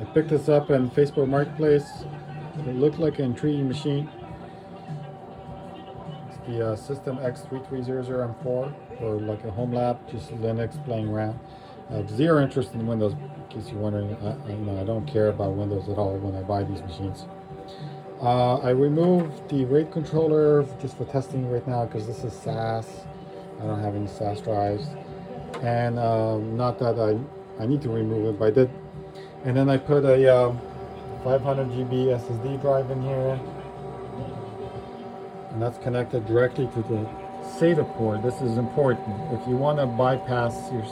I picked this up in Facebook Marketplace. It looked like an intriguing machine. It's the System x3300M4 for like a home lab, just Linux playing around. I have zero interest in Windows, in case you're wondering. I don't care about Windows at all when I buy these machines. I removed the RAID controller just for testing right now because this is SAS. I don't have any SAS drives. And not that I need to remove it, but I did. And then I put a 500 GB SSD drive in here. And that's connected directly to the SATA port. This is important. If you want to bypass your,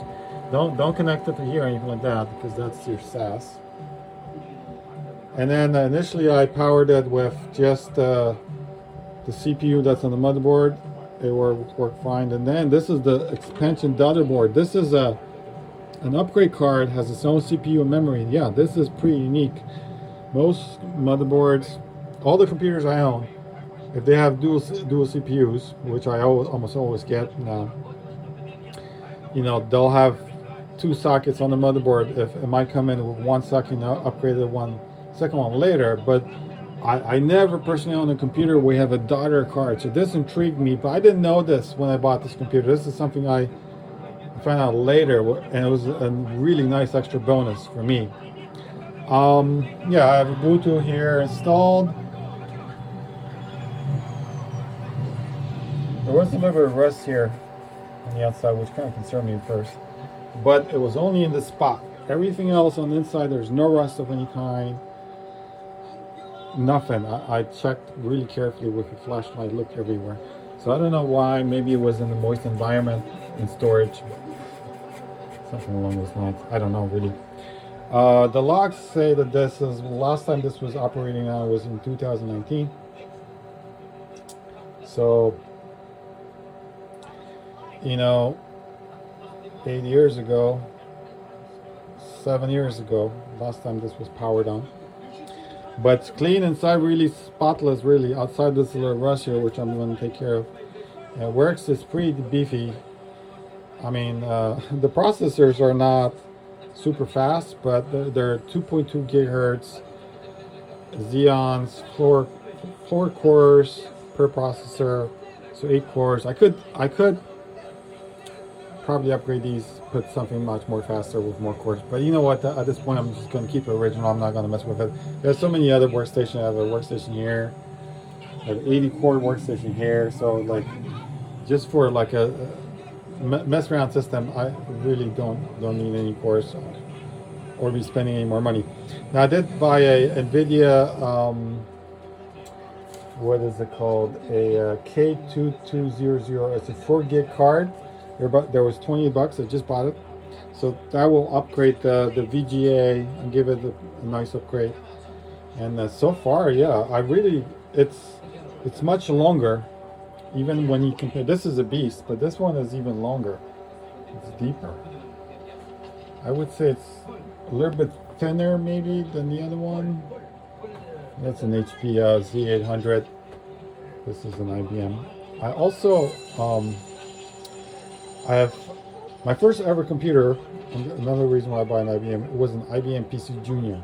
don't connect it to here or anything like that because that's your SAS. And then initially I powered it with just the CPU that's on the motherboard. It worked fine. And then this is the expansion daughterboard. This is an upgrade card, has its own CPU and memory. Yeah, this is pretty unique. Most motherboards, all the computers I own, if they have dual CPUs, which I almost always get now, they'll have two sockets on the motherboard. If it might come in with one socket, upgrade the second one later. But I never personally own a computer where we have a daughter card. So this intrigued me, but I didn't know this when I bought this computer. This is something I found out later, and it was a really nice extra bonus for me. Yeah, I have Ubuntu here installed. There was a little bit of rust here on the outside, which kind of concerned me at first, but it was only in this spot. Everything else on the inside, there's no rust of any kind. Nothing. I checked really carefully with a flashlight, looked everywhere. So I don't know why. Maybe it was in a moist environment in storage. Something along those lines. I don't know really. The logs say that this is, last time this was operating on was in 2019. So, 8 years ago, 7 years ago, last time this was powered on. But it's clean inside, really spotless, really. Outside this little rust here, which I'm going to take care of. It works, it's pretty beefy. I mean, the processors are not super fast, but they're 2.2 gigahertz Xeons, four cores per processor, so 8 cores. I could probably upgrade these, put something much more faster with more cores. But you know what? At this point, I'm just going to keep it original. I'm not going to mess with it. There's so many other workstations. I have a workstation here, I have an 80-core workstation here. So like, just for like a mess around system, I really don't need any cores or be spending any more money. Now I did buy a NVIDIA. What is it called? A K2200. It's a 4 gig card. There was $20. I just bought it, so that will upgrade the VGA and give it a nice upgrade. And so far, yeah, it's much longer. Even when you compare, this is a beast, but this one is even longer. It's deeper. I would say it's a little bit thinner maybe than the other one. That's an HP Z800. This is an IBM. I also I have my first ever computer. Another reason why I buy an IBM, it was an IBM PC Junior.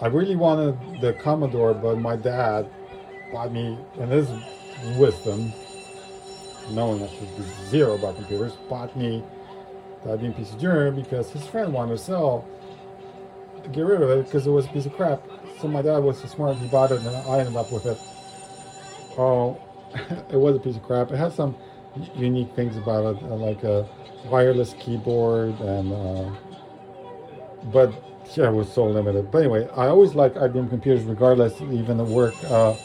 I really wanted the Commodore, but my dad bought me, in his wisdom, knowing I should be zero about computers, bought me the IBM PC Junior because his friend wanted to get rid of it because it was a piece of crap. So my dad was so smart, he bought it, and I ended up with it. Oh, it was a piece of crap. It had some unique things about it, like a wireless keyboard, and but yeah, it was so limited. But anyway, I always liked IBM computers, regardless, even at work. A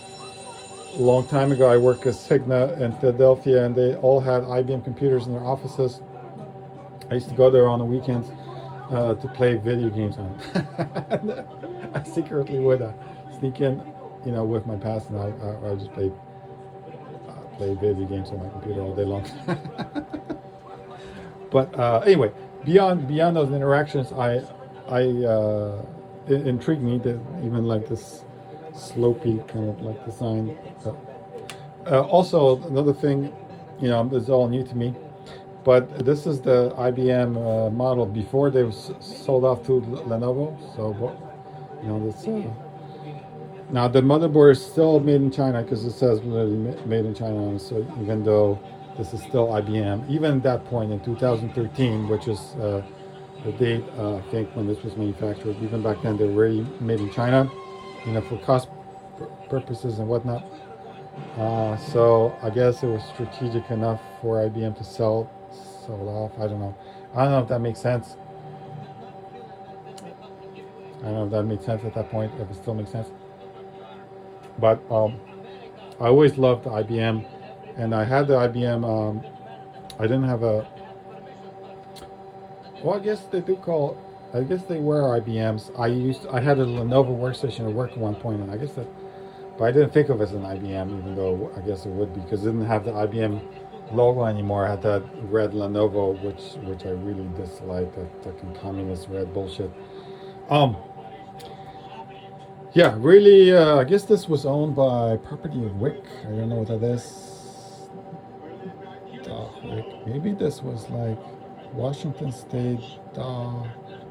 long time ago, I worked at Cigna in Philadelphia, and they all had IBM computers in their offices. I used to go there on the weekends to play video games on it. I secretly would sneak in, with my past, and I just play video games on my computer all day long. But anyway, beyond those interactions, it intrigued me that even like this slopey kind of like design. Also, another thing, this is all new to me. But this is the IBM model before they was sold off to Lenovo. So, you know, this. Now the motherboard is still made in China because it says made in China on it. So even though this is still IBM, even at that point in 2013, which is the date I think when this was manufactured, even back then they were already made in China, you know, for cost purposes and whatnot. So I guess it was strategic enough for IBM to sell off. I don't know. I don't know if that makes sense. I don't know if that made sense at that point. If it still makes sense. But I always loved IBM, and I had the IBM. I didn't have a. Well, I guess they do call. I guess they were IBMs. I had a Lenovo workstation at work at one point, and I guess that. But I didn't think of it as an IBM, even though I guess it would be because it didn't have the IBM logo anymore. I had that red Lenovo, which I really dislike. That fucking communist red bullshit. Um. Yeah, really. I guess this was owned by Property of Wick. I don't know what that is. Wick. Maybe this was like Washington State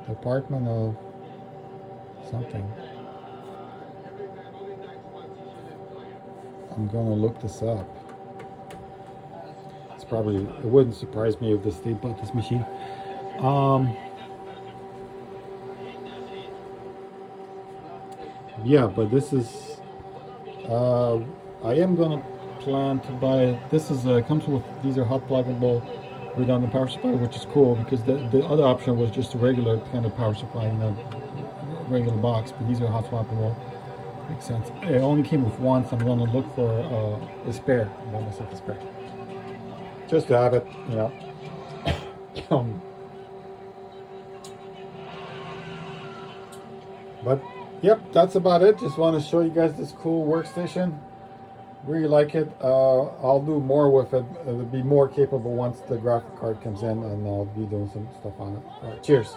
Department of something. I'm gonna look this up. It's probably. It wouldn't surprise me if the state bought this machine. Um. Yeah, but this is. I am gonna plan to buy. This is comes with these are hot pluggable redundant power supply, which is cool because the other option was just a regular kind of power supply in a regular box, but these are hot swappable. Makes sense. It only came with one, so I'm gonna look for a spare. I want myself a spare, just to have it, you know. But yep, that's about it. Just want to show you guys this cool workstation. Really like it. I'll do more with it. It'll be more capable once the graphic card comes in, and I'll be doing some stuff on it. All right, cheers.